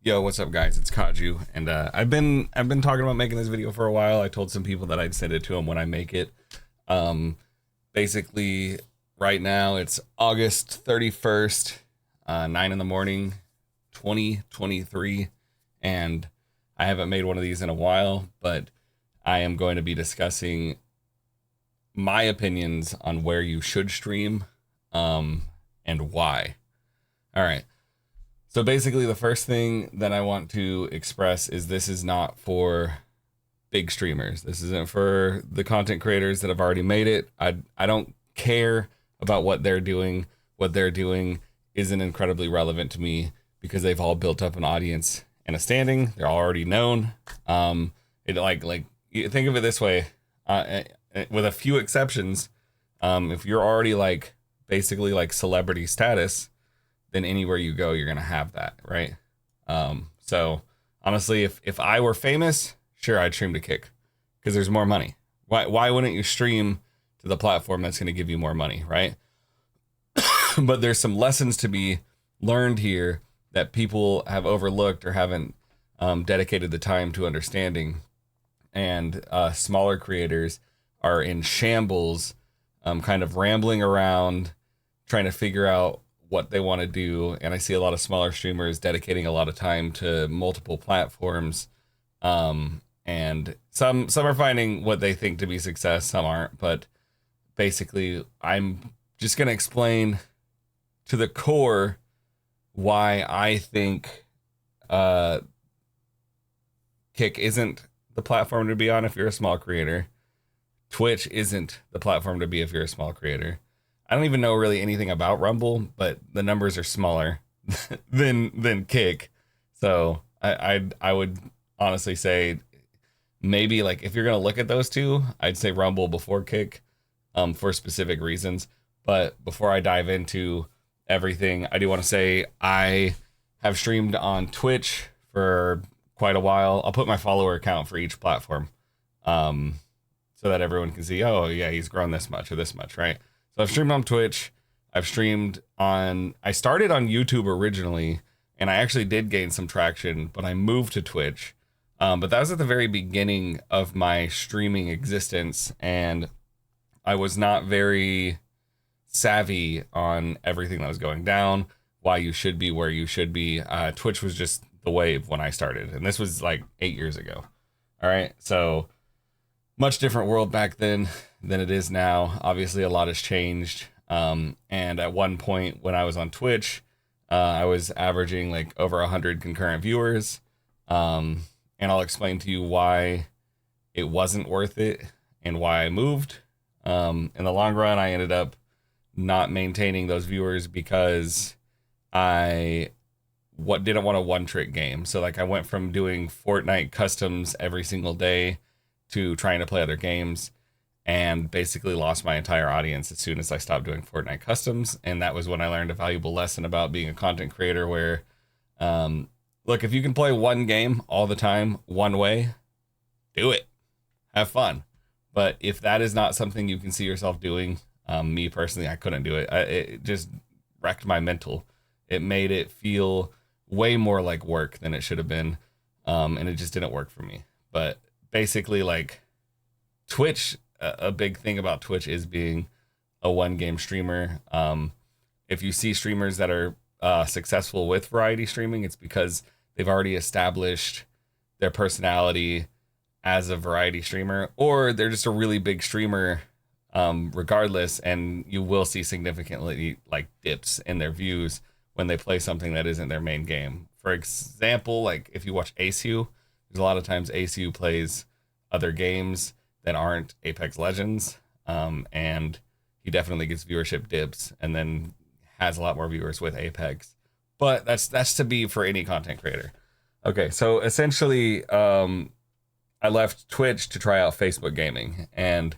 Yo, what's up, guys? It's Kaju, and I've been talking about making this video for a while. I told some people that I'd send it to them when I make it. Um, Basically, right now it's August 31st, 9 in the morning, 2023, and I haven't made one of these in a while, but I am going to be discussing my opinions on where you should stream, and why. All right. So basically, the first thing that I want to express is this is not for big streamers. This isn't for the content creators that have already made it. I don't care about what they're doing. What they're doing isn't incredibly relevant to me because they've all built up an audience and a standing. They're already known. It like you think of it this way, with a few exceptions. If you're already like basically like celebrity status, then anywhere you go, you're gonna have that, right? So honestly, if I were famous, sure, I'd stream to Kick because there's more money. Why wouldn't you stream to the platform that's gonna give you more money, right? But there's some lessons to be learned here that people have overlooked or haven't dedicated the time to understanding, and smaller creators are in shambles, kind of rambling around, trying to figure out what they want to do. And I see a lot of smaller streamers dedicating a lot of time to multiple platforms, and some are finding what they think to be success, some aren't. But basically, I'm just going to explain to the core why I think Kick isn't the platform to be on if you're a small creator. Twitch isn't the platform to be if you're a small creator. I don't even know really anything about Rumble, but the numbers are smaller than Kick. So I would honestly say maybe like if you're gonna look at those two, I'd say Rumble before Kick, for specific reasons. But before I dive into everything, I do want to say I have streamed on Twitch for quite a while. I'll put my follower count for each platform, so that everyone can see, oh yeah, he's grown this much or this much, right? So I've streamed on Twitch. I started on YouTube originally, and I actually did gain some traction, but I moved to Twitch. But that was at the very beginning of my streaming existence, and I was not very savvy on everything that was going down, why you should be where you should be. Twitch was just the wave when I started, and this was like 8 years ago. All right, so much different world back then than it is now. Obviously, a lot has changed. And at one point when I was on Twitch, I was averaging like over 100 concurrent viewers. And I'll explain to you why it wasn't worth it and why I moved. In the long run, I ended up not maintaining those viewers because didn't want a one-trick game. So like I went from doing Fortnite customs every single day to trying to play other games, and basically lost my entire audience as soon as I stopped doing Fortnite customs. And that was when I learned a valuable lesson about being a content creator where, look, if you can play one game all the time, one way, do it. Have fun. But if that is not something you can see yourself doing, me personally, I couldn't do it. It just wrecked my mental. It made it feel way more like work than it should have been. And it just didn't work for me. But basically, like Twitch, a big thing about Twitch is being a one game streamer. If you see streamers that are successful with variety streaming, it's because they've already established their personality as a variety streamer, or they're just a really big streamer, regardless. And you will see significantly like dips in their views when they play something that isn't their main game. For example, like if you watch ACU, there's a lot of times ACU plays other games that aren't Apex Legends, and he definitely gets viewership dips and then has a lot more viewers with Apex. But that's to be for any content creator. Okay, so essentially, I left Twitch to try out Facebook gaming, and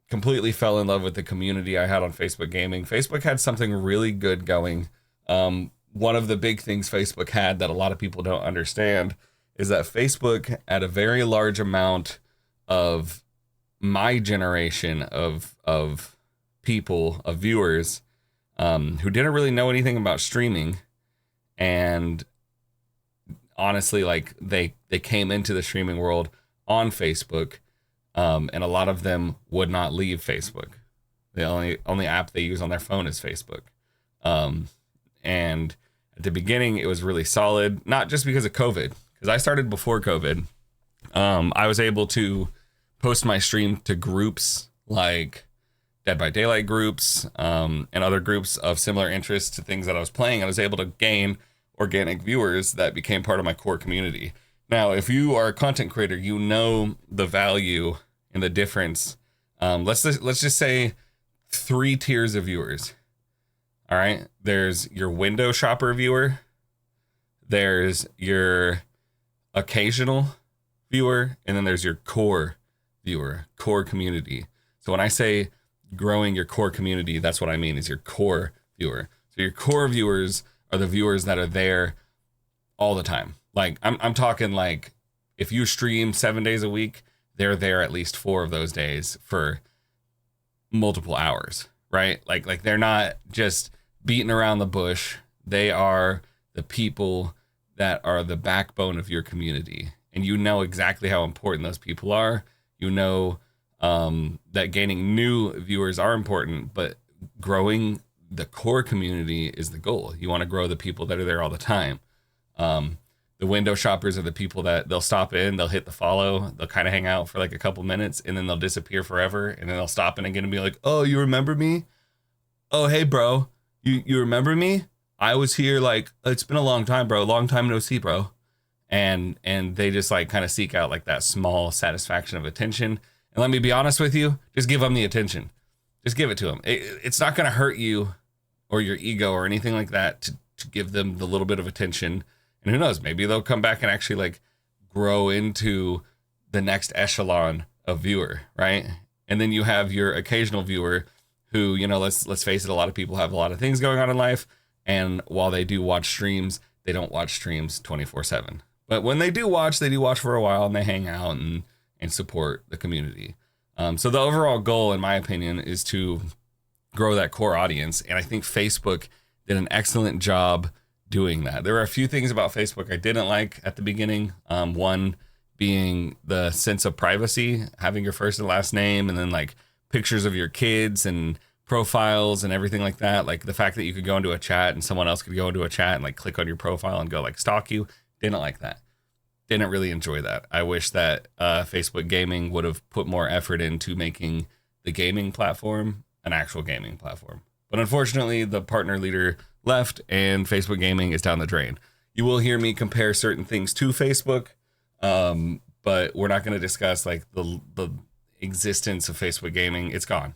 completely fell in love with the community I had on Facebook gaming. Facebook had something really good going. One of the big things Facebook had that a lot of people don't understand is that Facebook had a very large amount of my generation of people, of viewers, who didn't really know anything about streaming, and honestly, like they came into the streaming world on Facebook, and a lot of them would not leave Facebook. The only app they use on their phone is Facebook. And at the beginning, it was really solid, not just because of COVID, because I started before COVID. I was able to post my stream to groups like Dead by Daylight groups, and other groups of similar interests to things that I was playing. I was able to gain organic viewers that became part of my core community. Now, if you are a content creator, you know the value and the difference. Let's just say 3 tiers of viewers. All right. There's your window shopper viewer. There's your occasional viewer. And then there's your core viewer, core community. So when I say growing your core community, that's what I mean is your core viewer. So your core viewers are the viewers that are there all the time. Like I'm talking like if you stream 7 days a week, they're there at least 4 of those days for multiple hours, right? Like they're not just beating around the bush. They are the people that are the backbone of your community. And you know exactly how important those people are. You know that gaining new viewers are important, but growing the core community is the goal. You want to grow the people that are there all the time. The window shoppers are the people that they'll stop in, they'll hit the follow, they'll kind of hang out for like a couple minutes, and then they'll disappear forever. And then they'll stop in again and be like, "Oh, you remember me? Oh, hey, bro, you remember me? I was here like it's been a long time, bro. Long time no see, bro." And they just like kind of seek out like that small satisfaction of attention. And let me be honest with you, just give them the attention. Just give it to them. It's not going to hurt you or your ego or anything like that to give them the little bit of attention. And who knows, maybe they'll come back and actually like grow into the next echelon of viewer, right? And then you have your occasional viewer who, you know, let's face it, a lot of people have a lot of things going on in life. And while they do watch streams, they don't watch streams 24/7. But when they do watch for a while and they hang out and support the community. So the overall goal, in my opinion, is to grow that core audience. And I think Facebook did an excellent job doing that. There were a few things about Facebook I didn't like at the beginning. One being the sense of privacy, having your first and last name, and then like pictures of your kids and profiles and everything like that. Like the fact that you could go into a chat and someone else could go into a chat and like click on your profile and go like stalk you. Didn't like that. Didn't really enjoy that. I wish that Facebook Gaming would have put more effort into making the gaming platform an actual gaming platform. But unfortunately, the partner leader left and Facebook Gaming is down the drain. You will hear me compare certain things to Facebook, but we're not going to discuss like the existence of Facebook Gaming. It's gone.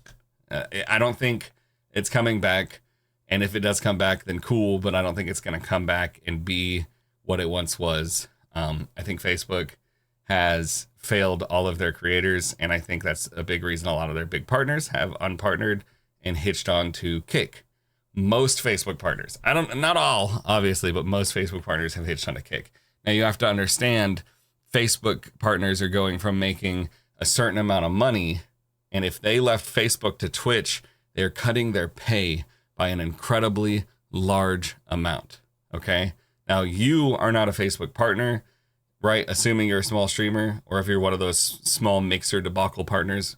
I don't think it's coming back. And if it does come back, then cool. But I don't think it's going to come back and be what it once was. I think Facebook has failed all of their creators, and I think that's a big reason a lot of their big partners have unpartnered and hitched on to Kick. Most Facebook partners, not all, obviously, but most Facebook partners have hitched on to Kick. Now you have to understand, Facebook partners are going from making a certain amount of money, and if they left Facebook to Twitch, they're cutting their pay by an incredibly large amount. Okay. Now, you are not a Facebook partner, right? Assuming you're a small streamer, or if you're one of those small mixer debacle partners,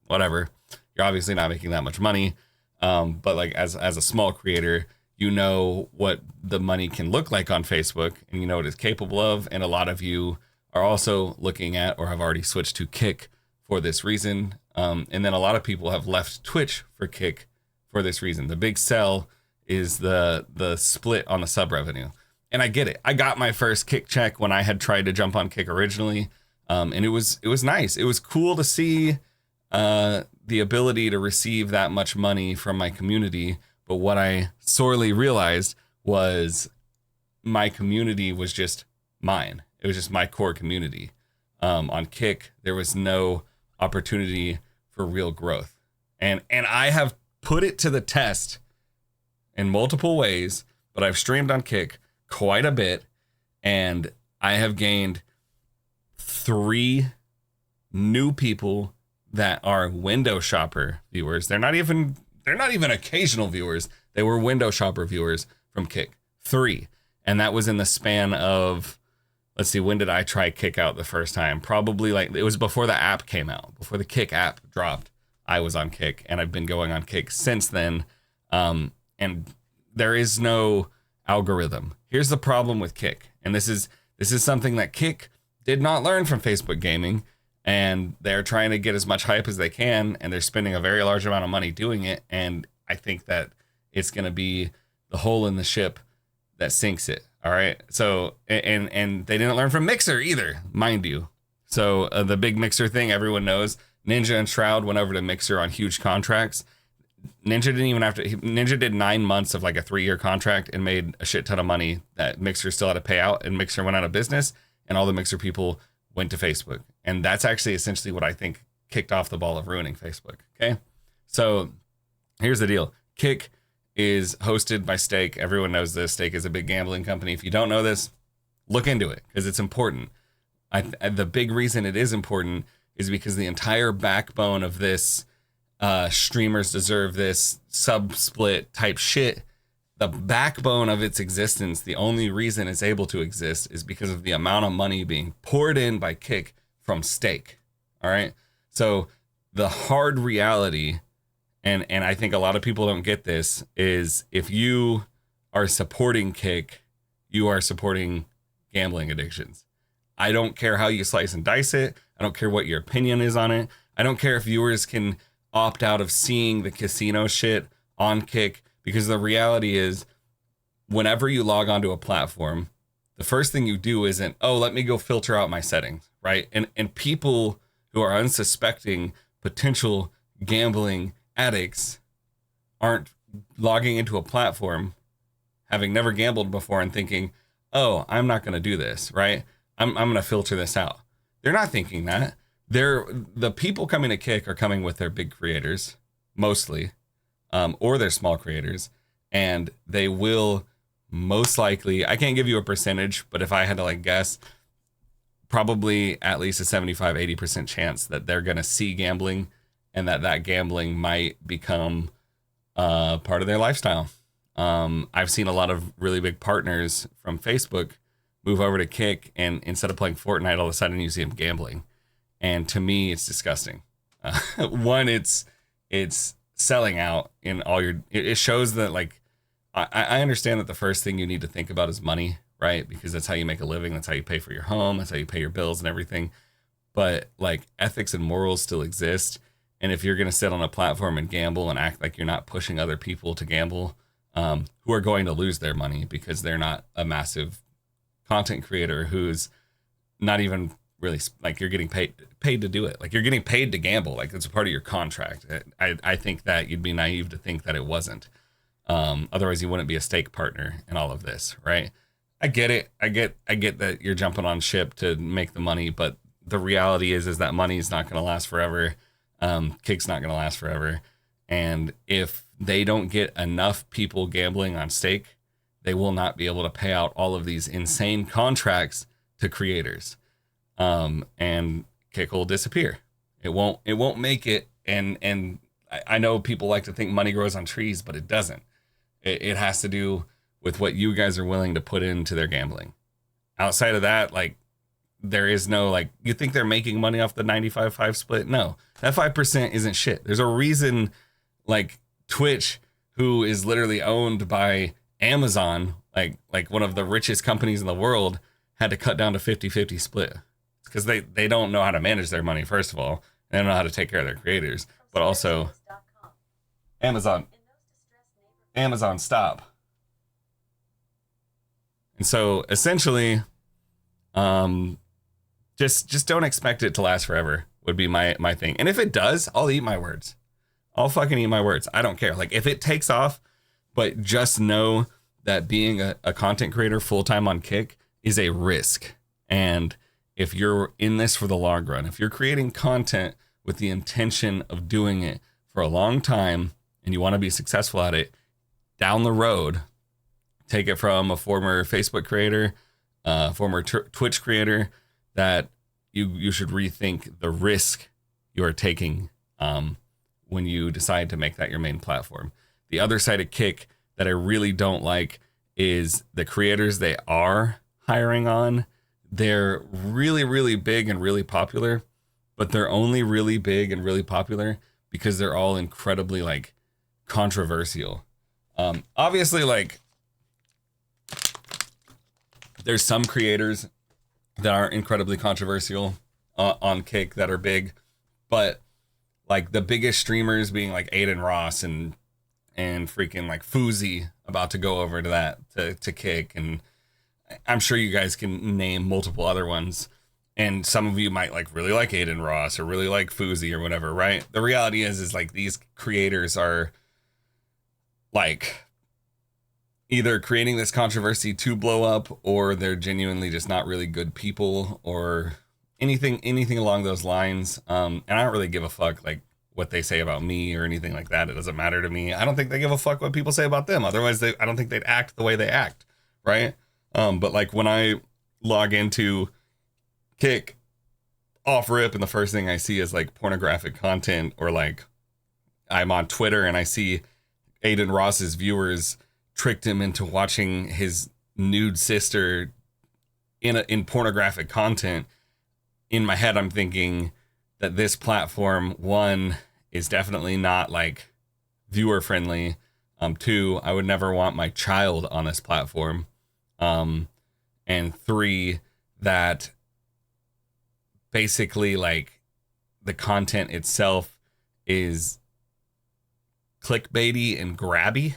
whatever, you're obviously not making that much money. But like as a small creator, you know what the money can look like on Facebook, and you know what it's capable of. And a lot of you are also looking at or have already switched to Kick for this reason. And then a lot of people have left Twitch for Kick for this reason. The big sell is the split on the sub revenue. And I get it. I got my first Kick check when I had tried to jump on Kick originally. And it was nice. It was cool to see the ability to receive that much money from my community. But what I sorely realized was my community was just mine. It was just my core community. On Kick, there was no opportunity for real growth. And I have put it to the test in multiple ways, but I've streamed on Kick quite a bit, and I have gained 3 new people that are window shopper viewers. They're not even occasional viewers. They were window shopper viewers from Kick. 3. And that was in the span of let's see, when did I try Kick out the first time? Probably like it was before the app came out, before the Kick app dropped. I was on Kick, and I've been going on Kick since then. And there is no algorithm. Here's the problem with Kick, and this is something that Kick did not learn from Facebook Gaming, and they're trying to get as much hype as they can, and they're spending a very large amount of money doing it. And I think that it's going to be the hole in the ship that sinks it. All right. So, and they didn't learn from Mixer either, mind you. So the big Mixer thing, everyone knows. Ninja and Shroud went over to Mixer on huge contracts. Ninja did 9 months of like a 3-year contract and made a shit ton of money that Mixer still had to pay out, and Mixer went out of business, and all the Mixer people went to Facebook. And that's actually essentially what I think kicked off the ball of ruining Facebook. Okay. So here's the deal. Kick is hosted by Stake. Everyone knows this. Stake is a big gambling company. If you don't know this, look into it because it's important. The big reason it is important is because the entire backbone of this streamers deserve this sub-split type shit, the backbone of its existence, the only reason it's able to exist is because of the amount of money being poured in by Kick from Stake. All right. So the hard reality, and I think a lot of people don't get this, is if you are supporting Kick, you are supporting gambling addictions. I don't care how you slice and dice it. I don't care what your opinion is on it. I don't care if viewers can opt out of seeing the casino shit on Kick, because the reality is whenever you log onto a platform, the first thing you do isn't, oh, let me go filter out my settings, right? And people who are unsuspecting potential gambling addicts aren't logging into a platform having never gambled before and thinking, oh, I'm not going to do this, right? I'm going to filter this out. They're not thinking that. The people coming to Kick are coming with their big creators, mostly, or their small creators, and they will most likely, I can't give you a percentage, but if I had to like guess, probably at least a 75-80% chance that they're going to see gambling, and that gambling might become part of their lifestyle. I've seen a lot of really big partners from Facebook move over to Kick, and instead of playing Fortnite, all of a sudden you see them gambling. And to me, it's disgusting. One, it's selling out in all your, it shows that like, I understand that the first thing you need to think about is money, right? Because that's how you make a living. That's how you pay for your home. That's how you pay your bills and everything. But like ethics and morals still exist. And if you're going to sit on a platform and gamble and act like you're not pushing other people to gamble, who are going to lose their money because they're not a massive content creator who's not even really like, you're getting paid to do it. Like you're getting paid to gamble. Like it's a part of your contract. I think that you'd be naive to think that it wasn't. Otherwise you wouldn't be a Stake partner in all of this, right? I get it. I get that you're jumping on ship to make the money, but the reality is that money is not going to last forever. Kick's not going to last forever. And if they don't get enough people gambling on Stake, they will not be able to pay out all of these insane contracts to creators. And Kick will disappear. It won't make it. And I know people like to think money grows on trees, but it doesn't. It has to do with what you guys are willing to put into their gambling. Outside of that, like, there is no, like, you think they're making money off the 95-5 split? No, that 5% isn't shit. There's a reason, like, Twitch, who is literally owned by Amazon, like one of the richest companies in the world, had to cut down to 50-50 split. It's because they don't know how to manage their money, first of all. They don't know how to take care of their creators. But also, Amazon, stop. And so, essentially, just don't expect it to last forever would be my thing. And if it does, I'll eat my words. I'll fucking eat my words. I don't care. Like, if it takes off, but just know that being a content creator full-time on Kick is a risk. And if you're in this for the long run, if you're creating content with the intention of doing it for a long time and you want to be successful at it, down the road, take it from a former Facebook creator, former Twitch creator, that you should rethink the risk you are taking when you decide to make that your main platform. The other side of Kick that I really don't like is the creators they are hiring on. they're really, really big and really popular, but they're only really big and really popular because they're all incredibly like controversial. Obviously, like there's some creators that are incredibly controversial on Kick that are big, but like the biggest streamers being like Aiden Ross and freaking like Fuzi about to go over to that to Kick, and I'm sure you guys can name multiple other ones, and some of you might like really like Aiden Ross or really like Fuzi or whatever, right? The reality is like these creators are like either creating this controversy to blow up, or they're genuinely just not really good people, or anything along those lines. And I don't really give a fuck like what they say about me or anything like that. It doesn't matter to me. I don't think they give a fuck what people say about them. Otherwise, I don't think they'd act the way they act, right? But like when I log into Kick off rip, and the first thing I see is like pornographic content, or like I'm on Twitter and I see Aiden Ross's viewers tricked him into watching his nude sister in pornographic content. In my head, I'm thinking that this platform, one, is definitely not like viewer friendly. Two, I would never want my child on this platform. And three, that basically like the content itself is clickbaity and grabby,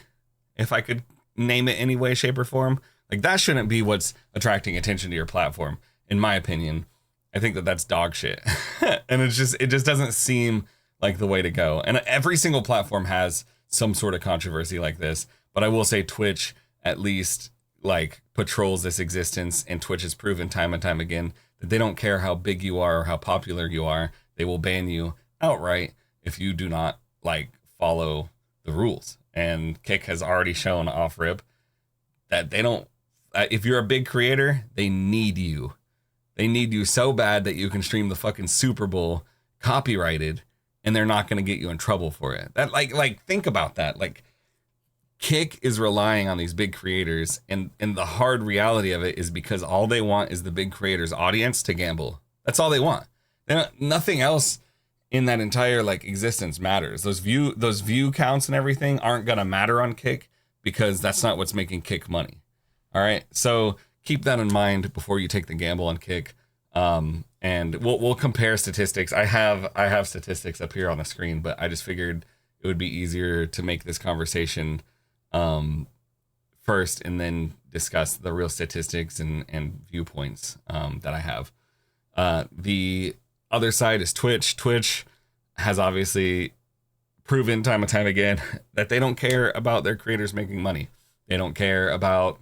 if I could name it any way, shape, or form. Like that shouldn't be what's attracting attention to your platform, in my opinion. I think that that's dog shit. And it just doesn't seem like the way to go. And every single platform has some sort of controversy like this, but I will say Twitch at least like patrols this existence, and Twitch has proven time and time again that they don't care how big you are or how popular you are. They will ban you outright if you do not like follow the rules. And Kick has already shown off rip that they don't, if you're a big creator, they need you. They need you so bad that you can stream the fucking Super Bowl copyrighted, and they're not going to get you in trouble for it. That like think about that. Like Kick is relying on these big creators, and the hard reality of it is because all they want is the big creators' audience to gamble. That's all they want. Nothing else in that entire like existence matters. Those view counts and everything aren't gonna matter on Kick, because that's not what's making Kick money. All right, so keep that in mind before you take the gamble on Kick. And we'll compare statistics. I have statistics up here on the screen, but I just figured it would be easier to make this conversation first, and then discuss the real statistics and viewpoints that I have. The other side is Twitch. Twitch has obviously proven time and time again that they don't care about their creators making money. They don't care about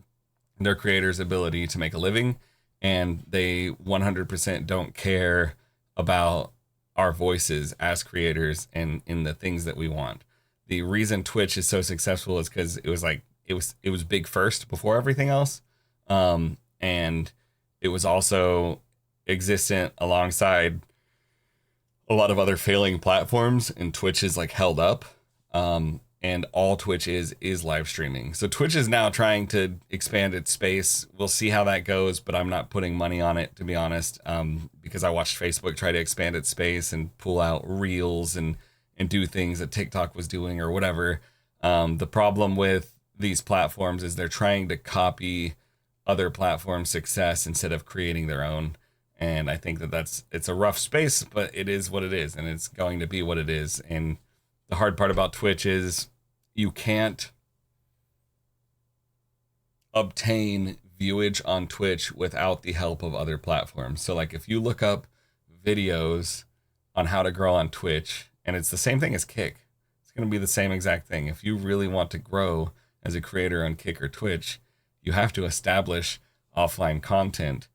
their creators' ability to make a living, and they 100% don't care about our voices as creators and in the things that we want. The reason Twitch is so successful is because it was big first before everything else, and it was also existent alongside a lot of other failing platforms, and Twitch is like held up, and all Twitch is live streaming. So Twitch is now trying to expand its space. We'll see how that goes, but I'm not putting money on it, to be honest, because I watched Facebook try to expand its space and pull out reels and do things that TikTok was doing or whatever. The problem with these platforms is they're trying to copy other platforms' success instead of creating their own. And I think it's a rough space, but it is what it is, and it's going to be what it is. And the hard part about Twitch is you can't obtain viewage on Twitch without the help of other platforms. So like if you look up videos on how to grow on Twitch, and it's the same thing as Kick, it's going to be the same exact thing. If you really want to grow as a creator on Kick or Twitch, you have to establish offline content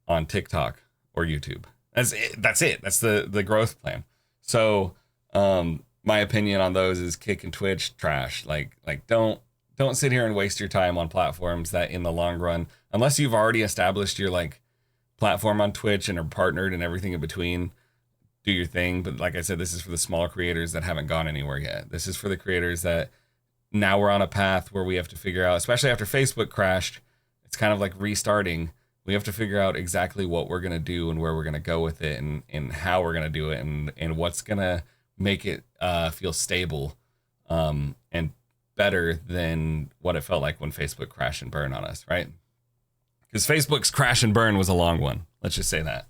on TikTok or YouTube. That's it. That's the growth plan. So my opinion on those is Kick and Twitch trash. Like don't sit here and waste your time on platforms that in the long run, unless you've already established your like platform on Twitch and are partnered and everything in between, do your thing. But like I said, this is for the smaller creators that haven't gone anywhere yet. This is for the creators that now we're on a path where we have to figure out, especially after Facebook crashed, it's kind of like restarting We have to figure out exactly what we're going to do and where we're going to go with it, and how we're going to do it, and what's going to make it feel stable and better than what it felt like when Facebook crashed and burned on us, right? Because Facebook's crash and burn was a long one. Let's just say that.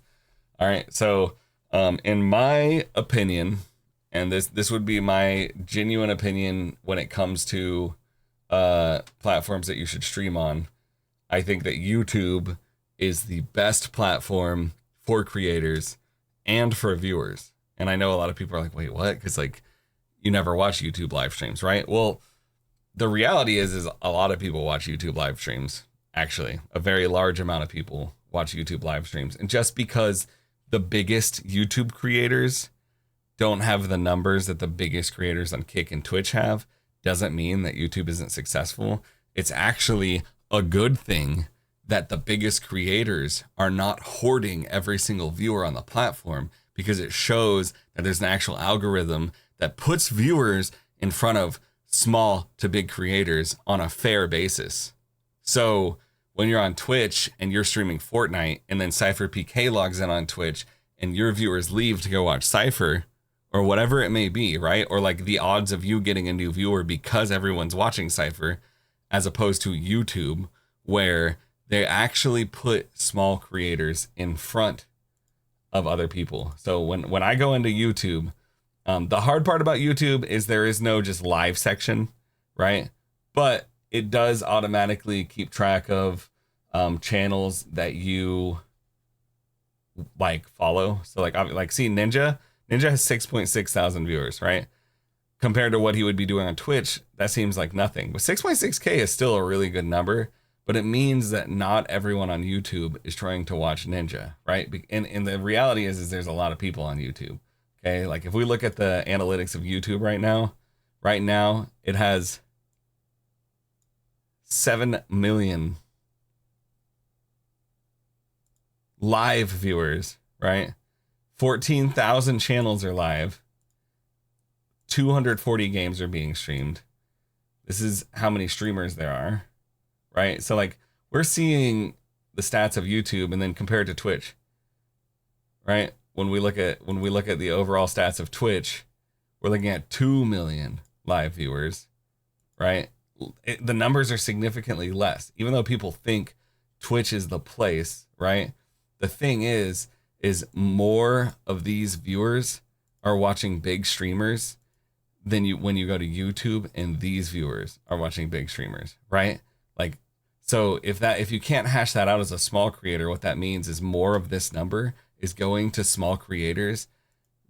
All right. So in my opinion, and this would be my genuine opinion when it comes to platforms that you should stream on, I think that YouTube is the best platform for creators and for viewers. And I know a lot of people are like, wait, what? Because like you never watch YouTube live streams, right? Well, the reality is a lot of people watch YouTube live streams. Actually, a very large amount of people watch YouTube live streams. And just because the biggest YouTube creators don't have the numbers that the biggest creators on Kick and Twitch have, doesn't mean that YouTube isn't successful. It's actually a good thing that the biggest creators are not hoarding every single viewer on the platform, because it shows that there's an actual algorithm that puts viewers in front of small to big creators on a fair basis. So when you're on Twitch and you're streaming Fortnite, and then Cypher PK logs in on Twitch and your viewers leave to go watch Cypher or whatever it may be, right? Or like the odds of you getting a new viewer because everyone's watching Cypher, as opposed to YouTube, where they actually put small creators in front of other people. So when I go into YouTube, the hard part about YouTube is there is no just live section, right? But it does automatically keep track of channels that you like follow. So like see Ninja has 6.6 thousand viewers, right? Compared to what he would be doing on Twitch, that seems like nothing. But 6.6K is still a really good number. But it means that not everyone on YouTube is trying to watch Ninja, right? And the reality is there's a lot of people on YouTube. Okay, like if we look at the analytics of YouTube right now it has 7 million live viewers, right? 14,000 channels are live. 240 games are being streamed. This is how many streamers there are, right? So like we're seeing the stats of YouTube and then compared to Twitch, right? When we look at the overall stats of Twitch, we're looking at 2 million live viewers, right? The numbers are significantly less, even though people think Twitch is the place, right? The thing is more of these viewers are watching big streamers than when you go to YouTube, and these viewers are watching big streamers, right? Like, so if you can't hash that out as a small creator, what that means is more of this number is going to small creators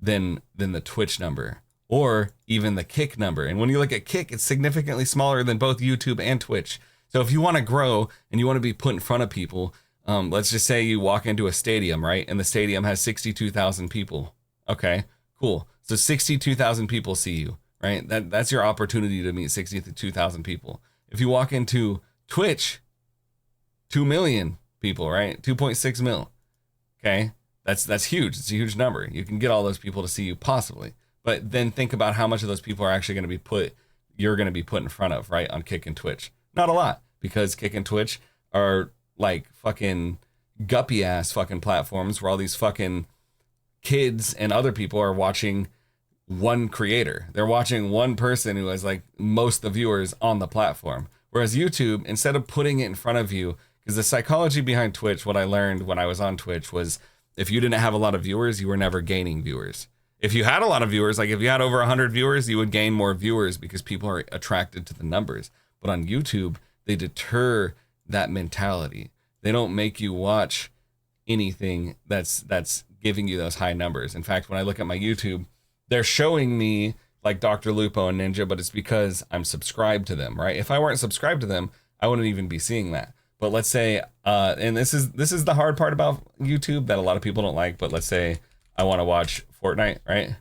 than the Twitch number, or even the Kick number. And when you look at Kick, it's significantly smaller than both YouTube and Twitch. So if you want to grow and you want to be put in front of people, let's just say you walk into a stadium, right? And the stadium has 62,000 people. Okay, cool. So 62,000 people see you, right? That's your opportunity to meet 62,000 people. If you walk into Twitch, 2 million people, right? 2.6 mil. Okay, that's huge. It's a huge number. You can get all those people to see you possibly. But then think about how much of those people are actually going to be you're going to be put in front of, right? On Kick and Twitch. Not a lot, because Kick and Twitch are like fucking guppy ass fucking platforms where all these fucking kids and other people are watching one creator. They're watching one person who has like most of the viewers on the platform. Whereas YouTube, instead of putting it in front of you, because the psychology behind Twitch, what I learned when I was on Twitch was if you didn't have a lot of viewers, you were never gaining viewers. If you had a lot of viewers, like if you had over 100 viewers, you would gain more viewers because people are attracted to the numbers. But on YouTube, they deter that mentality. They don't make you watch anything that's giving you those high numbers. In fact, when I look at my YouTube, they're showing me like Dr. Lupo and Ninja, but it's because I'm subscribed to them, right? If I weren't subscribed to them, I wouldn't even be seeing that. But let's say, and this is the hard part about YouTube that a lot of people don't like, but let's say I want to watch Fortnite, right?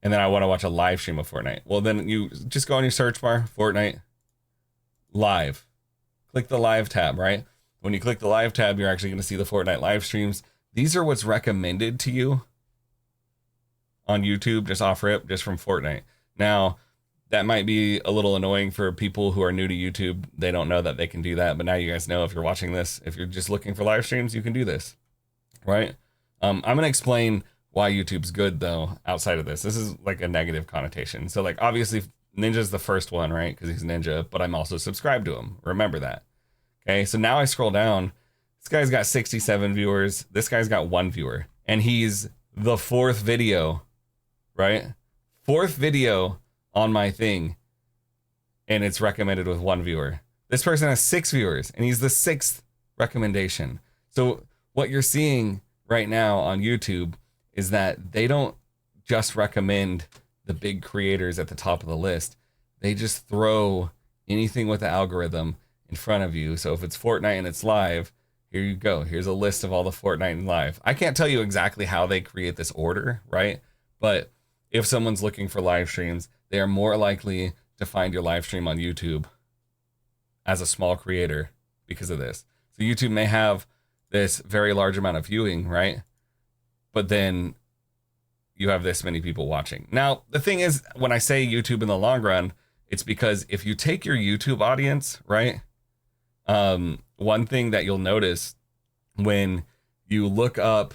And then I want to watch a live stream of Fortnite. Well, then you just go on your search bar, Fortnite, live. Click the live tab, right? When you click the live tab, you're actually going to see the Fortnite live streams. These are what's recommended to you on YouTube, just off rip, just from Fortnite. Now, that might be a little annoying for people who are new to YouTube. They don't know that they can do that, but now you guys know. If you're watching this, if you're just looking for live streams, you can do this, right? I'm gonna explain why YouTube's good though. Outside of this is like a negative connotation. So like obviously Ninja's the first one, right? Because he's Ninja, but I'm also subscribed to him. Remember that. Okay, so now I scroll down. This guy's got 67 viewers. This guy's got 1 viewer, and he's the 4th video, right? 4th video on my thing, and it's recommended with 1 viewer. This person has 6 viewers, and he's the 6th recommendation. So what you're seeing right now on YouTube is that they don't just recommend the big creators at the top of the list. They just throw anything with the algorithm in front of you. So if it's Fortnite and it's live, here you go. Here's a list of all the Fortnite and live. I can't tell you exactly how they create this order, right? But if someone's looking for live streams, they are more likely to find your live stream on YouTube as a small creator because of this. So YouTube may have this very large amount of viewing, right? But then you have this many people watching. Now, the thing is, when I say YouTube in the long run, it's because if you take your YouTube audience, right? One thing that you'll notice when you look up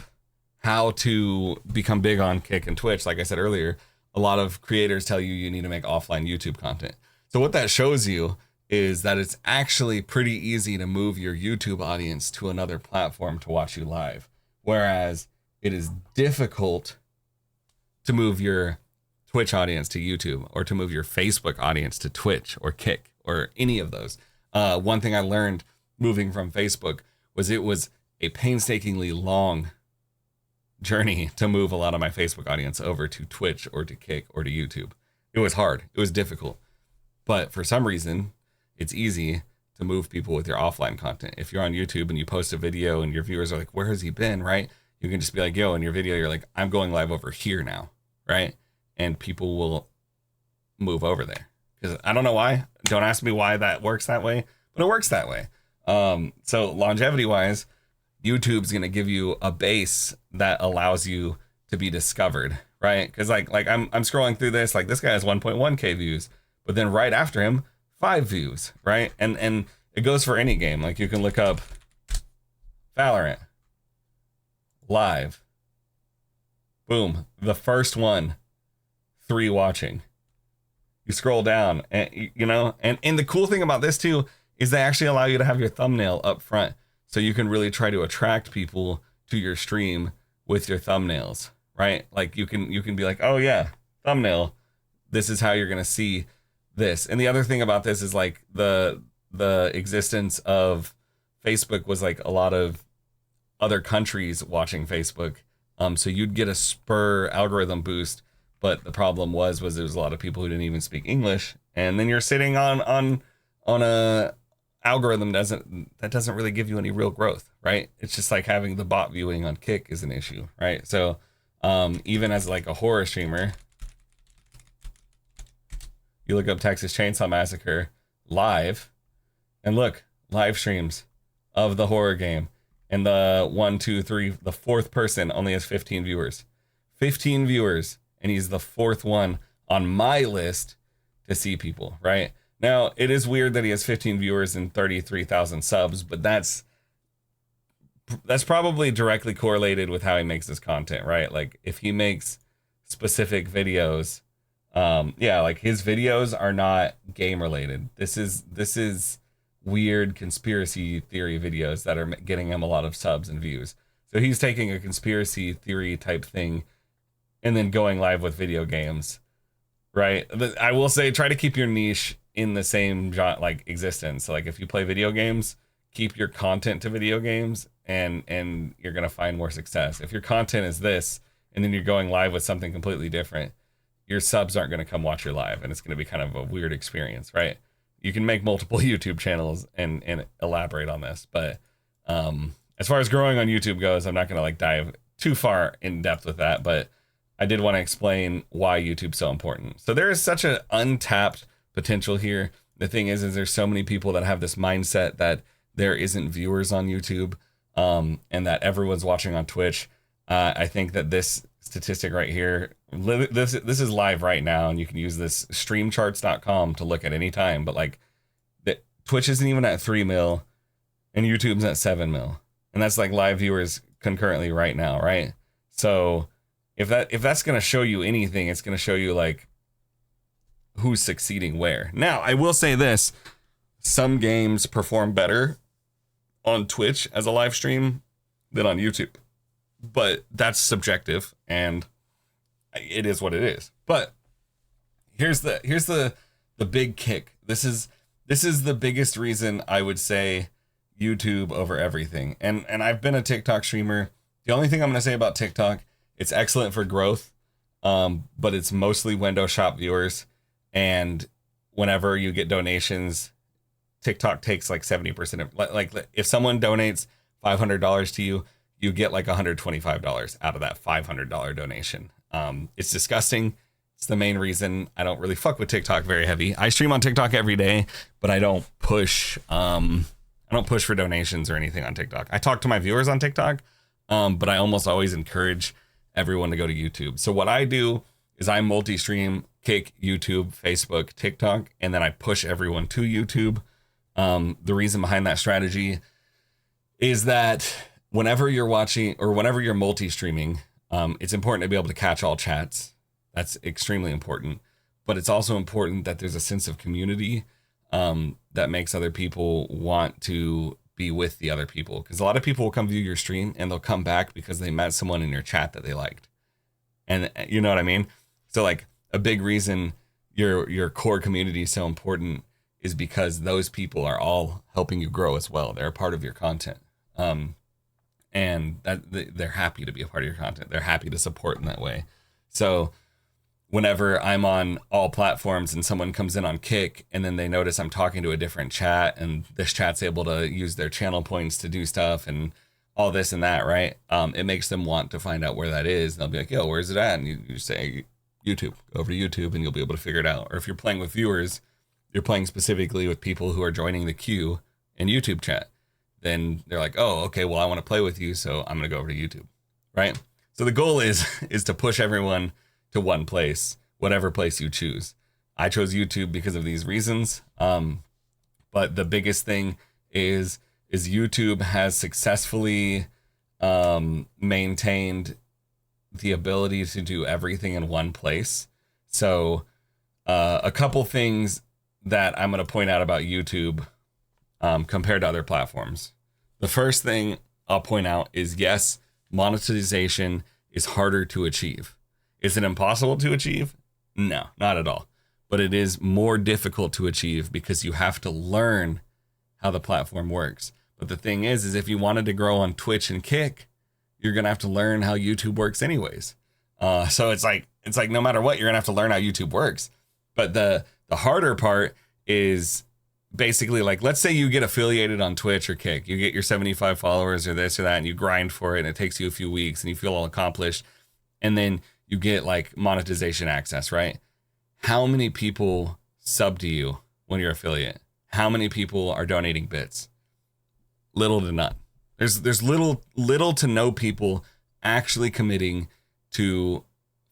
how to become big on Kick and Twitch, like I said earlier, a lot of creators tell you need to make offline YouTube content. So what that shows you is that it's actually pretty easy to move your YouTube audience to another platform to watch you live. Whereas it is difficult to move your Twitch audience to YouTube, or to move your Facebook audience to Twitch or Kick or any of those. One thing I learned moving from Facebook was it was a painstakingly long journey to move a lot of my Facebook audience over to Twitch or to Kick or to YouTube. It was hard. It was difficult. But for some reason, it's easy to move people with your offline content. If you're on YouTube and you post a video and your viewers are like, where has he been, right? You can just be like, yo, in your video, you're like, I'm going live over here now, right? And people will move over there. Because I don't know why. Don't ask me why that works that way, but it works that way. So longevity wise, YouTube's going to give you a base that allows you to be discovered, right? Because like I'm scrolling through this, like this guy has 1.1k views, but then right after him, 5 views, right? And it goes for any game. Like you can look up Valorant live, boom, the first one, 3 watching. You scroll down, and you know, and the cool thing about this too is they actually allow you to have your thumbnail up front, so you can really try to attract people to your stream with your thumbnails, right? Like you can be like, oh yeah, thumbnail, this is how you're gonna see this. And the other thing about this is like the existence of Facebook was like a lot of other countries watching Facebook, so you'd get a spur algorithm boost. But the problem was there was a lot of people who didn't even speak English, and then you're sitting on a algorithm that doesn't really give you any real growth, right? It's just like having the bot viewing on Kick is an issue, right? So even as like a horror streamer, you look up Texas Chainsaw Massacre live, and look, live streams of the horror game, and the 1, 2, 3, the 4th person only has 15 viewers. 15 viewers. And he's the 4th one on my list to see people, right? Now, it is weird that he has 15 viewers and 33,000 subs, but that's probably directly correlated with how he makes his content, right? Like, if he makes specific videos, yeah, like his videos are not game related. This is weird conspiracy theory videos that are getting him a lot of subs and views. So he's taking a conspiracy theory type thing and then going live with video games, right? I will say, try to keep your niche in the same like existence. So like if you play video games, keep your content to video games, and you're gonna find more success. If your content is this, and then you're going live with something completely different, your subs aren't gonna come watch your live, and it's gonna be kind of a weird experience, right? You can make multiple YouTube channels and elaborate on this, but as far as growing on YouTube goes, I'm not gonna like dive too far in depth with that, but I did want to explain why YouTube's so important. So there is such an untapped potential here. The thing is there's so many people that have this mindset that there isn't viewers on YouTube, and that everyone's watching on Twitch. I think that this statistic right here. This is live right now, and you can use this streamcharts.com to look at any time. But like, Twitch isn't even at 3 mil, and YouTube's at 7 mil, and that's like live viewers concurrently right now, right? So if that's gonna show you anything, it's gonna show you like who's succeeding where. Now, I will say this: some games perform better on Twitch as a live stream than on YouTube, but that's subjective, and it is what it is. But here's the big kick. This is the biggest reason I would say YouTube over everything. And I've been a TikTok streamer. The only thing I'm going to say about TikTok, it's excellent for growth, but it's mostly window shop viewers. And whenever you get donations, TikTok takes like 70% of, like if someone donates $500 to you, you get like $125 out of that $500 donation. It's disgusting. It's the main reason I don't really fuck with TikTok very heavy. I stream on TikTok every day, but I don't push for donations or anything on TikTok. I talk to my viewers on TikTok, but I almost always encourage everyone to go to YouTube. So what I do is I multi-stream Kick, YouTube, Facebook, TikTok, and then I push everyone to YouTube. The reason behind that strategy is that whenever you're watching or whenever you're multi-streaming, it's important to be able to catch all chats. That's extremely important. But it's also important that there's a sense of community that makes other people want to be with the other people. Because a lot of people will come view your stream and they'll come back because they met someone in your chat that they liked. And you know what I mean? So like a big reason your core community is so important is because those people are all helping you grow as well. They're a part of your content. And that they're happy to be a part of your content. They're happy to support in that way. So whenever I'm on all platforms and someone comes in on Kick and then they notice I'm talking to a different chat and this chat's able to use their channel points to do stuff and all this and that, right? It makes them want to find out where that is. And they'll be like, yo, where's it at? And you say YouTube, go over to YouTube and you'll be able to figure it out. Or if you're playing with viewers, you're playing specifically with people who are joining the queue in YouTube chat. Then they're like, oh, okay, well, I want to play with you, so I'm going to go over to YouTube, right? So the goal is to push everyone to one place, whatever place you choose. I chose YouTube because of these reasons. But the biggest thing is YouTube has successfully maintained the ability to do everything in one place. So a couple things that I'm going to point out about YouTube compared to other platforms. The first thing I'll point out is, yes, monetization is harder to achieve. Is it impossible to achieve? No, not at all. But it is more difficult to achieve because you have to learn how the platform works. But the thing is if you wanted to grow on Twitch and Kick, you're going to have to learn how YouTube works anyways. So it's like no matter what, you're going to have to learn how YouTube works. But the harder part is basically like, let's say you get affiliated on Twitch or Kick, you get your 75 followers or this or that, and you grind for it and it takes you a few weeks and you feel all accomplished. And then you get like monetization access, right? How many people sub to you when you're affiliate? How many people are donating bits? Little to none. There's little to no people actually committing to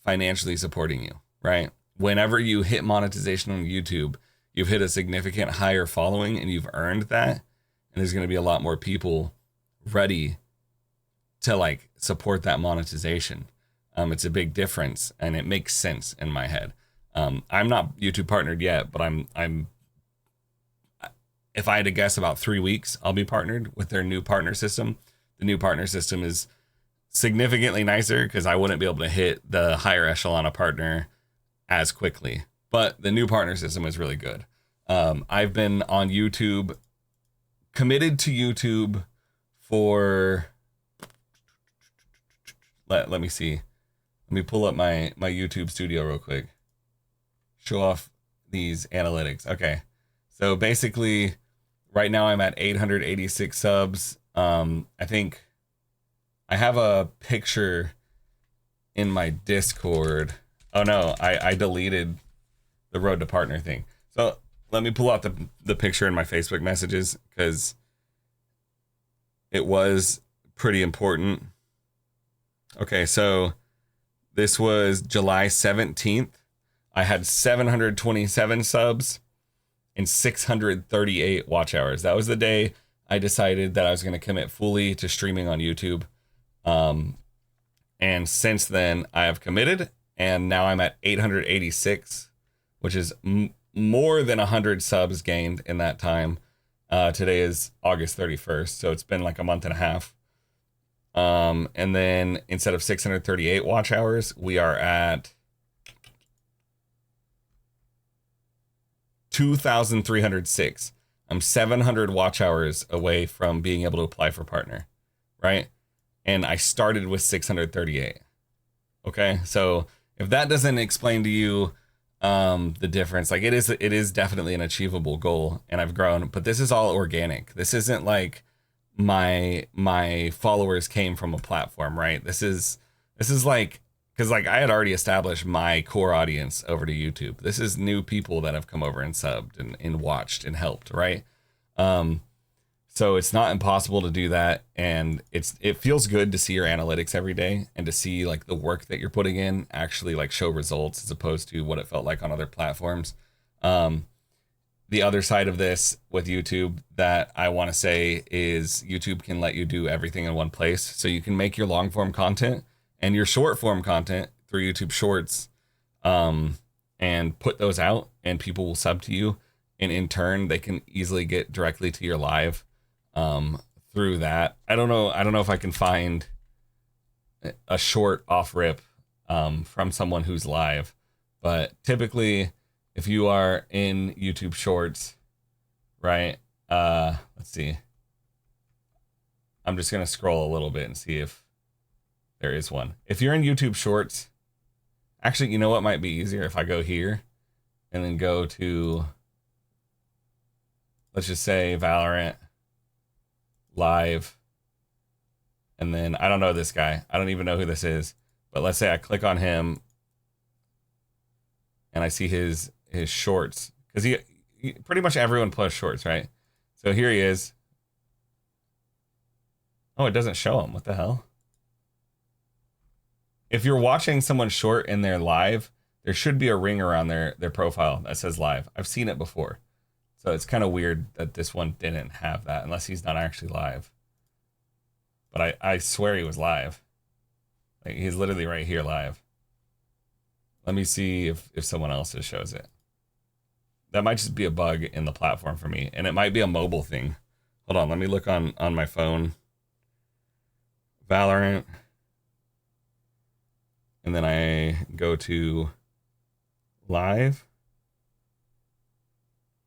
financially supporting you, right? Whenever you hit monetization on YouTube, you've hit a significant higher following and you've earned that. And there's going to be a lot more people ready to like support that monetization. It's a big difference and it makes sense in my head. I'm not YouTube partnered yet, but I'm if I had to guess, about 3 weeks, I'll be partnered with their new partner system. The new partner system is significantly nicer because I wouldn't be able to hit the higher echelon of partner as quickly. But the new partner system is really good. I've been on YouTube, committed to YouTube for, let me see. Let me pull up my YouTube studio real quick. Show off these analytics. Okay. So basically, right now I'm at 886 subs. I think I have a picture in my Discord. Oh no, I deleted the road to partner thing. So let me pull out the picture in my Facebook messages because it was pretty important. Okay, so This was July 17th. I had 727 subs and 638 watch hours. That was the day I decided that I was going to commit fully to streaming on YouTube. And since then, I have committed, and now I'm at 886, which is more than 100 subs gained in that time. Today is August 31st, so it's been like a month and a half. And then instead of 638 watch hours, we are at 2,306. I'm 700 watch hours away from being able to apply for partner, right? And I started with 638. Okay, so if that doesn't explain to you the difference, like it is definitely an achievable goal, and I've grown, but this is all organic. This isn't like my followers came from a platform, right? This is like, because like I had already established my core audience over to YouTube. This is new people that have come over and subbed and watched and helped, right? So it's not impossible to do that, and it feels good to see your analytics every day and to see like the work that you're putting in actually like show results as opposed to what it felt like on other platforms. The other side of this with YouTube that I want to say is YouTube can let you do everything in one place. So you can make your long form content and your short form content through YouTube Shorts, and put those out, and people will sub to you, and in turn they can easily get directly to your live through that. I don't know if I can find a short off rip from someone who's live, but typically if you are in YouTube Shorts, right? Let's see. I'm just gonna scroll a little bit and see if there is one. If you're in YouTube Shorts, actually, you know what might be easier if I go here and then go to, let's just say Valorant live, and then I don't know this guy. I don't even know who this is, but let's say I click on him and I see his shorts, because he pretty much everyone posts shorts, right? So here he is. Oh, it doesn't show him. What the hell? If you're watching someone short in their live, there should be a ring around their profile that says live. I've seen it before. So it's kind of weird that this one didn't have that, unless he's not actually live. But I swear he was live. Like, he's literally right here live. Let me see if someone else's shows it. That might just be a bug in the platform for me, and it might be a mobile thing. Hold on, let me look on my phone. Valorant. And then I go to live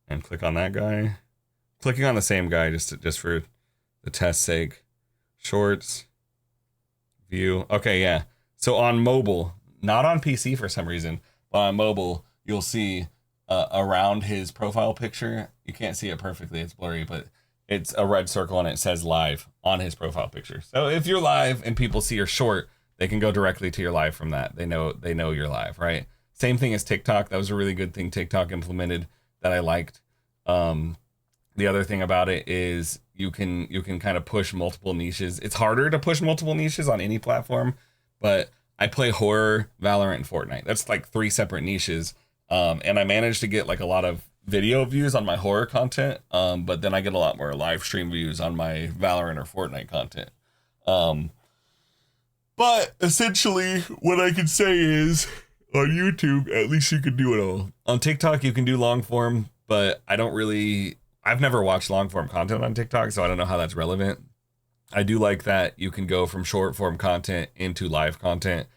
and click on that guy. Clicking on the same guy just for the test's sake. Shorts. View. Okay, yeah. So on mobile, not on PC for some reason, but on mobile, you'll see around his profile picture. You can't see it perfectly, it's blurry, but it's a red circle and it says live on his profile picture. So if you're live and people see your short, they can go directly to your live from that. They know you're live, right? Same thing as TikTok. That was a really good thing TikTok implemented that I liked. The other thing about it is you can kind of push multiple niches. It's harder to push multiple niches on any platform, but I play horror, Valorant, and Fortnite. That's like 3 separate niches. And I managed to get like a lot of video views on my horror content. But then I get a lot more live stream views on my Valorant or Fortnite content. But essentially what I can say is on YouTube, at least you can do it all. On TikTok, you can do long form, but I've never watched long form content on TikTok, so I don't know how that's relevant. I do like that you can go from short form content into live content.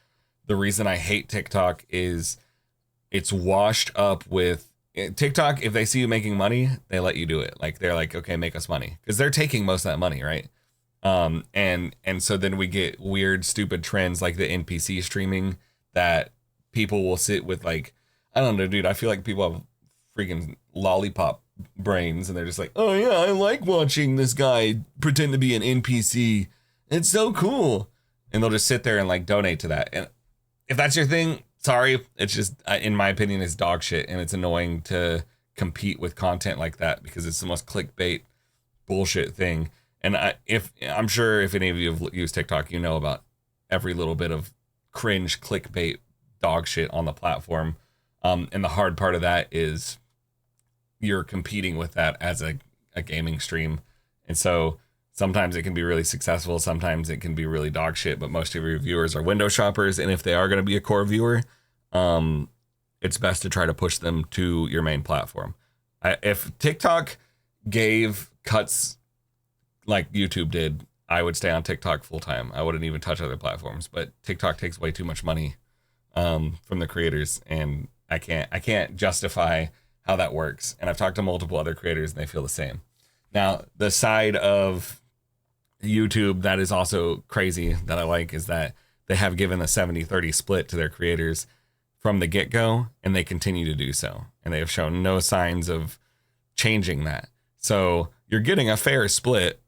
The reason I hate TikTok is it's washed up with TikTok. If they see you making money, they let you do it. Like, they're like, okay, make us money, because they're taking most of that money, right? And so then we get weird, stupid trends like the NPC streaming that people will sit with, like, I don't know, dude. I feel like people have freaking lollipop brains and they're just like, oh yeah, I like watching this guy pretend to be an NPC. It's so cool. And they'll just sit there and like donate to that. And if that's your thing, sorry, it's just, in my opinion, it's dog shit, and it's annoying to compete with content like that because it's the most clickbait bullshit thing. And I'm sure if any of you have used TikTok, you know about every little bit of cringe clickbait dog shit on the platform. And the hard part of that is you're competing with that as a gaming stream. And so sometimes it can be really successful. Sometimes it can be really dog shit, but most of your viewers are window shoppers. And if they are going to be a core viewer, it's best to try to push them to your main platform. If TikTok gave cuts like YouTube did, I would stay on TikTok full time. I wouldn't even touch other platforms, but TikTok takes way too much money from the creators, and I can't justify how that works. And I've talked to multiple other creators and they feel the same. Now, the side of YouTube that is also crazy that I like is that they have given a 70-30 split to their creators from the get-go, and they continue to do so. And they have shown no signs of changing that. So you're getting a fair split,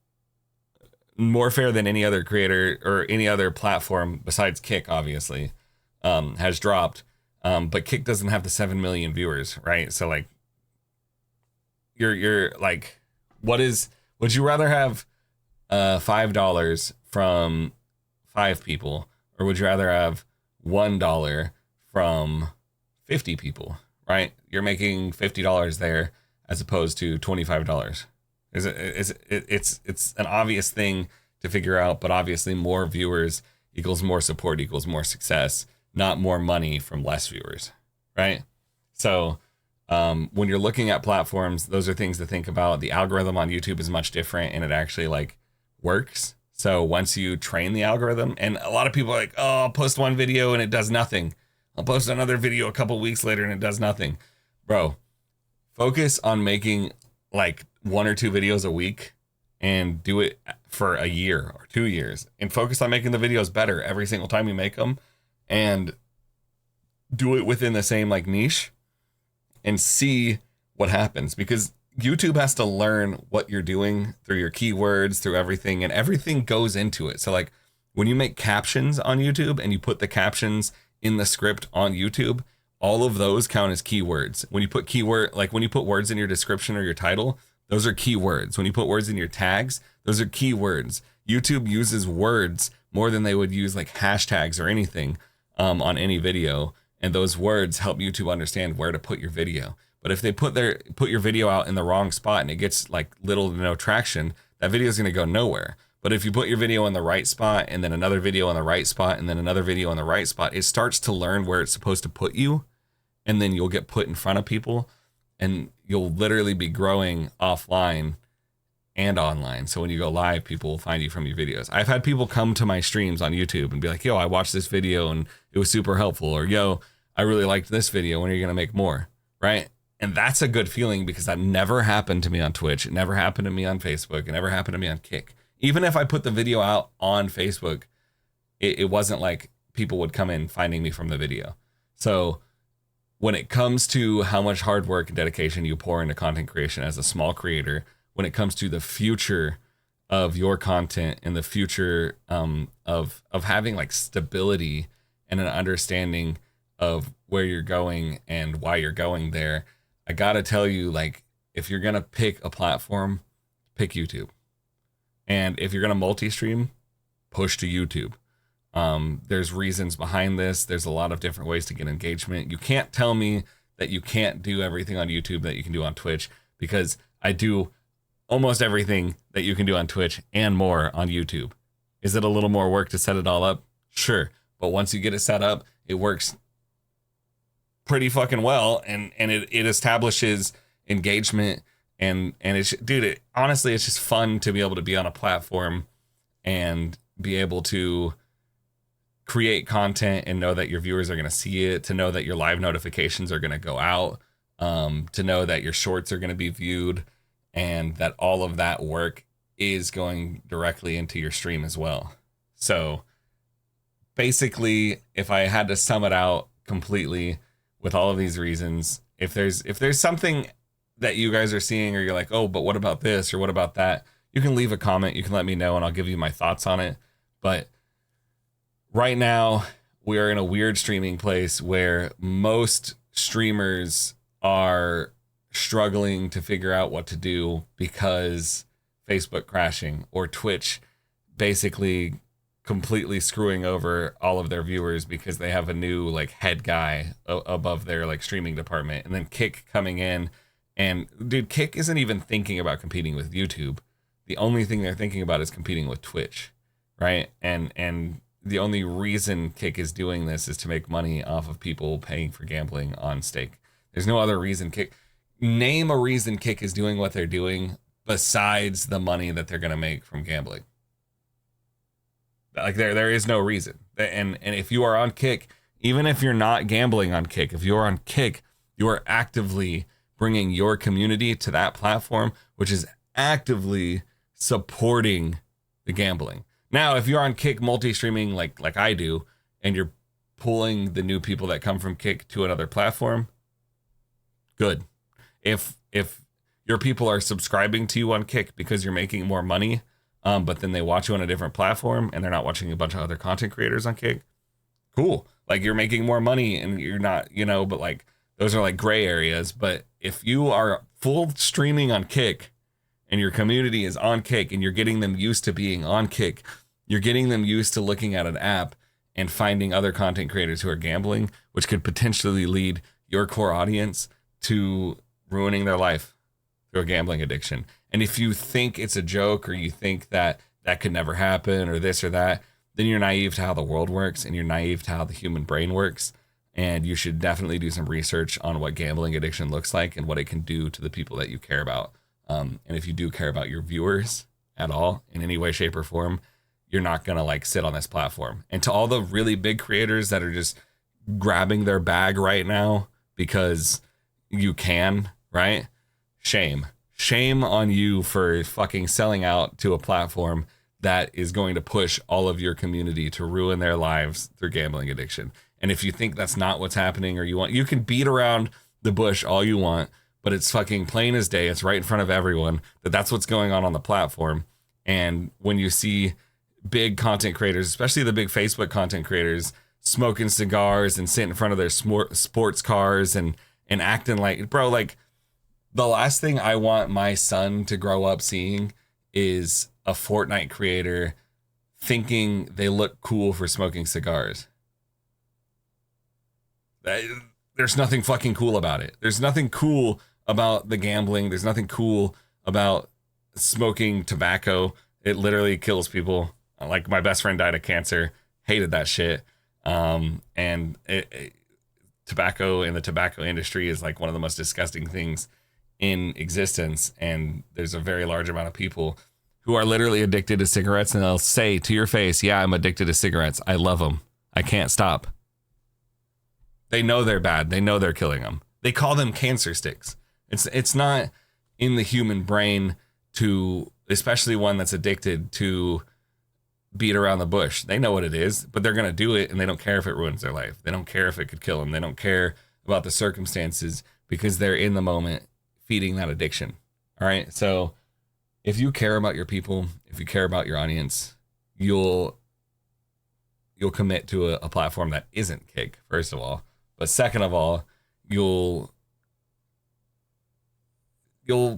more fair than any other creator or any other platform besides Kick, obviously, has dropped. But Kick doesn't have the 7 million viewers, right? So like, you're like, would you rather have $5 from 5 people, or would you rather have $1 from 50 people, right? You're making $50 there as opposed to $25. It's an obvious thing to figure out, but obviously more viewers equals more support equals more success, not more money from less viewers, right? So when you're looking at platforms, those are things to think about. The algorithm on YouTube is much different, and it actually like works. So once you train the algorithm, and a lot of people are like, oh, I'll post one video and it does nothing. I'll post another video a couple weeks later and it does nothing. Bro, focus on making like 1 or 2 videos a week and do it for a year or 2 years, and focus on making the videos better every single time you make them, and do it within the same like niche and see what happens, because YouTube has to learn what you're doing through your keywords, through everything, and everything goes into it. So like when you make captions on YouTube and you put the captions in the script on YouTube, all of those count as keywords. When you put when you put words in your description or your title, those are keywords. When you put words in your tags, those are keywords. YouTube uses words more than they would use like hashtags or anything on any video. And those words help YouTube understand where to put your video. But if they put your video out in the wrong spot and it gets like little to no traction, that video is going to go nowhere. But if you put your video in the right spot, and then another video in the right spot, and then another video in the right spot, it starts to learn where it's supposed to put you. And then you'll get put in front of people, and you'll literally be growing offline and online. So when you go live, people will find you from your videos. I've had people come to my streams on YouTube and be like, yo, I watched this video and it was super helpful. Or yo, I really liked this video. When are you going to make more? Right? And that's a good feeling, because that never happened to me on Twitch. It never happened to me on Facebook. It never happened to me on Kick. Even if I put the video out on Facebook, it wasn't like people would come in finding me from the video. So when it comes to how much hard work and dedication you pour into content creation as a small creator, when it comes to the future of your content and the future of having like stability and an understanding of where you're going and why you're going there, I gotta tell you, like, if you're gonna pick a platform, pick YouTube. And if you're gonna multi-stream, push to YouTube. There's reasons behind this. There's a lot of different ways to get engagement. You can't tell me that you can't do everything on YouTube that you can do on Twitch, because I do almost everything that you can do on Twitch and more on YouTube. Is it a little more work to set it all up? Sure. But once you get it set up, it works pretty fucking well, and it establishes engagement, and it's, dude, honestly, it's just fun to be able to be on a platform and be able to create content and know that your viewers are going to see it, to know that your live notifications are going to go out, to know that your shorts are going to be viewed, and that all of that work is going directly into your stream as well. So basically, if I had to sum it out completely with all of these reasons, if there's something that you guys are seeing, or you're like, oh, but what about this, or what about that, you can leave a comment, you can let me know, and I'll give you my thoughts on it. But right now, we are in a weird streaming place where most streamers are struggling to figure out what to do because Facebook crashing, or Twitch basically completely screwing over all of their viewers because they have a new like head guy above their like streaming department, and then Kick coming in, and dude, Kick isn't even thinking about competing with YouTube. The only thing they're thinking about is competing with Twitch, right? And the only reason Kick is doing this is to make money off of people paying for gambling on stake. There's no other reason name a reason Kick is doing what they're doing besides the money that they're going to make from gambling. Like there is no reason. And if you are on Kick, even if you're not gambling on Kick, if you're on Kick, you are actively bringing your community to that platform, which is actively supporting the gambling. Now, if you're on Kick multi-streaming like I do, and you're pulling the new people that come from Kick to another platform, good. If your people are subscribing to you on Kick because you're making more money, but then they watch you on a different platform and they're not watching a bunch of other content creators on Kick, cool. Like, you're making more money and you're not, but like those are like gray areas. But if you are full streaming on Kick and your community is on Kick and you're getting them used to being on Kick, you're getting them used to looking at an app and finding other content creators who are gambling, which could potentially lead your core audience to ruining their life through a gambling addiction. And if you think it's a joke, or you think that could never happen, or this or that, then you're naive to how the world works, and you're naive to how the human brain works. And you should definitely do some research on what gambling addiction looks like and what it can do to the people that you care about. And if you do care about your viewers at all in any way, shape, or form, you're not going to like sit on this platform. And to all the really big creators that are just grabbing their bag right now because you can, right? Shame on you for fucking selling out to a platform that is going to push all of your community to ruin their lives through gambling addiction. And if you think that's not what's happening, or you can beat around the bush all you want, but it's fucking plain as day. It's right in front of everyone that's what's going on the platform. And when you see big content creators, especially the big Facebook content creators, smoking cigars and sitting in front of their sports cars and acting like, bro, like, the last thing I want my son to grow up seeing is a Fortnite creator thinking they look cool for smoking cigars. There's nothing fucking cool about it. There's nothing cool about the gambling. There's nothing cool about smoking tobacco. It literally kills people. Like, my best friend died of cancer. Hated that shit. And tobacco in the tobacco industry is like one of the most disgusting things in existence. And there's a very large amount of people who are literally addicted to cigarettes, and they'll say to your face, yeah, I'm addicted to cigarettes. I love them. I can't stop. They know they're bad. They know they're killing them. They call them cancer sticks. It's not in the human brain to, especially one that's addicted, to beat around the bush. They know what it is, but they're going to do it, and they don't care if it ruins their life. They don't care if it could kill them. They don't care about the circumstances because they're in the moment feeding that addiction. All right. So if you care about your people, if you care about your audience, you'll commit to a platform that isn't Kick, first of all. But second of all, you'll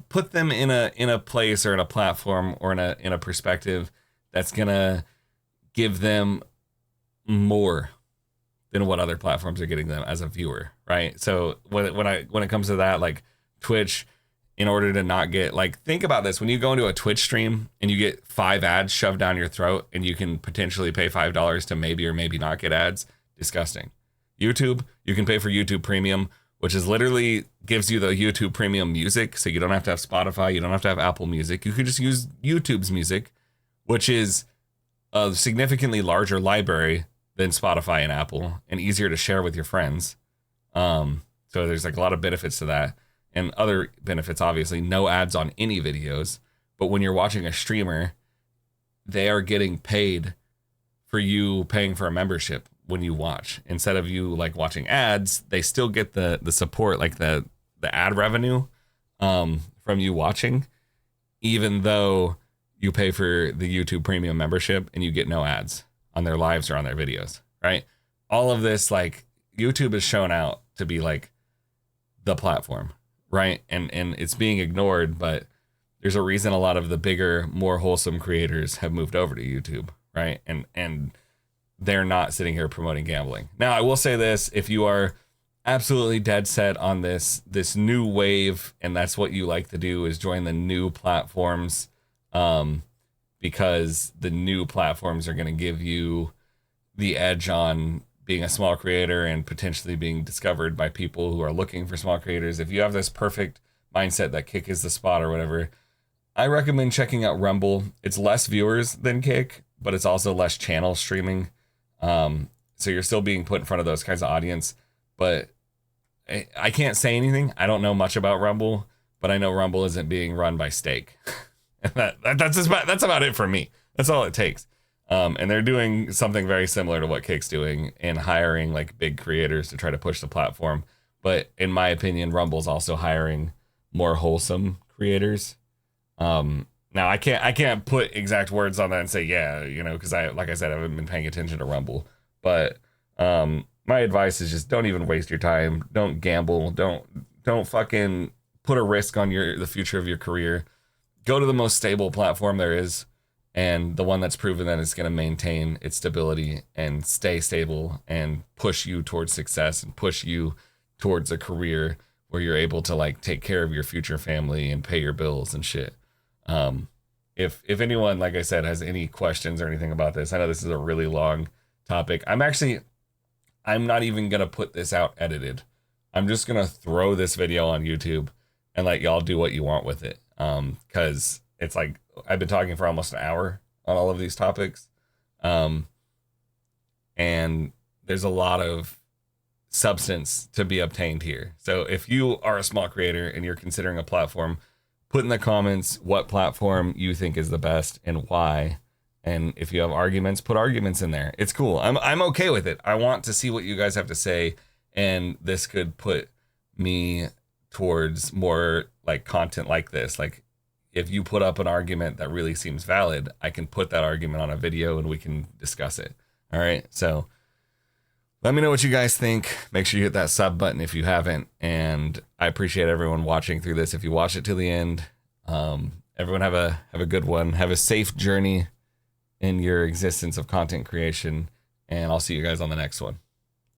put them in a place or in a platform or in a perspective that's gonna give them more than what other platforms are getting them as a viewer, right? So when it comes to that, like Twitch, in order to not get, like, think about this: when you go into a Twitch stream and you get 5 ads shoved down your throat, and you can potentially pay $5 to maybe or maybe not get ads, disgusting. YouTube, you can pay for YouTube Premium, which is literally gives you the YouTube Premium music, so you don't have to have Spotify, you don't have to have Apple Music, you can just use YouTube's music, which is a significantly larger library than Spotify and Apple, and easier to share with your friends. So there's like a lot of benefits to that. And other benefits, obviously, no ads on any videos. But when you're watching a streamer, they are getting paid for you paying for a membership when you watch. Instead of you like watching ads, they still get the support, like the ad revenue from you watching, even though you pay for the YouTube Premium membership and you get no ads on their lives or on their videos, right? All of this, like, YouTube is shown out to be like the platform, right? And it's being ignored, but there's a reason a lot of the bigger, more wholesome creators have moved over to YouTube, right? And they're not sitting here promoting gambling. Now, I will say this: if you are absolutely dead set on this new wave, and that's what you like to do, is join the new platforms, because the new platforms are going to give you the edge on being a small creator and potentially being discovered by people who are looking for small creators. If you have this perfect mindset that Kick is the spot or whatever, I recommend checking out Rumble. It's less viewers than Kick, but it's also less channel streaming. So you're still being put in front of those kinds of audience. But I can't say anything. I don't know much about Rumble, but I know Rumble isn't being run by Steak. That's about it for me. That's all it takes. And they're doing something very similar to what Kick's doing in hiring like big creators to try to push the platform. But in my opinion, Rumble's also hiring more wholesome creators. Now I can't put exact words on that and say, yeah, you know, because like I said, I haven't been paying attention to Rumble. But my advice is just don't even waste your time. Don't gamble. Don't fucking put a risk on the future of your career. Go to the most stable platform there is, and the one that's proven that it's going to maintain its stability and stay stable and push you towards success and push you towards a career where you're able to like take care of your future family and pay your bills and shit. If anyone, like I said, has any questions or anything about this, I know this is a really long topic. I'm not even going to put this out edited. I'm just going to throw this video on YouTube and let y'all do what you want with it. Cause it's like, I've been talking for almost an hour on all of these topics. And there's a lot of substance to be obtained here. So if you are a small creator and you're considering a platform, put in the comments what platform you think is the best and why. And if you have arguments, put arguments in there. It's cool. I'm okay with it. I want to see what you guys have to say. And this could put me towards more like content like this. Like if you put up an argument that really seems valid, I can put that argument on a video and we can discuss it. All right. So let me know what you guys think. Make sure you hit that sub button if you haven't. And I appreciate everyone watching through this. If you watch it to the end, everyone have a good one. Have a safe journey in your existence of content creation. And I'll see you guys on the next one.